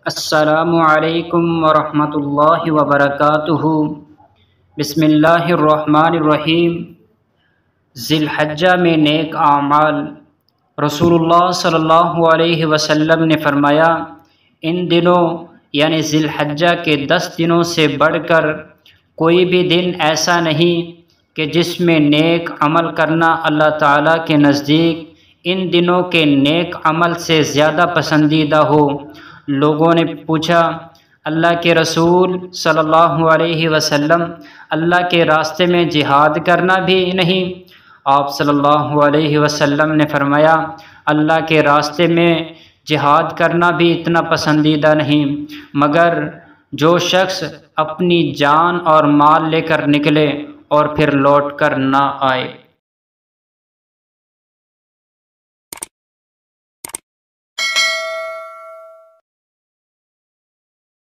السلام علیکم ورحمۃ اللہ وبرکاتہ۔ بسم اللہ الرحمن الرحیم۔ ذی الحجہ میں نیک اعمال۔ رسول اللہ صلی اللہ علیہ وسلم نے فرمایا، ان دنوں یعنی ذی الحجہ کے 10 دنوں سے بڑھ کر کوئی بھی دن ایسا نہیں کہ جس میں نیک عمل کرنا اللہ تعالیٰ کے نزدیک ان دنوں کے نیک عمل سے زیادہ پسندیدہ ہو۔ لوگوں نے پوچھا، اللہ کے رسول صلی اللہ علیہ وسلم، اللہ کے راستے میں جہاد کرنا بھی نہیں؟ آپ صلی اللہ علیہ وسلم نے فرمایا، اللہ کے راستے میں جہاد کرنا بھی اتنا پسندیدہ نہیں، مگر جو شخص اپنی جان اور مال لے کر نکلے اور پھر لوٹ کر نہ آئے۔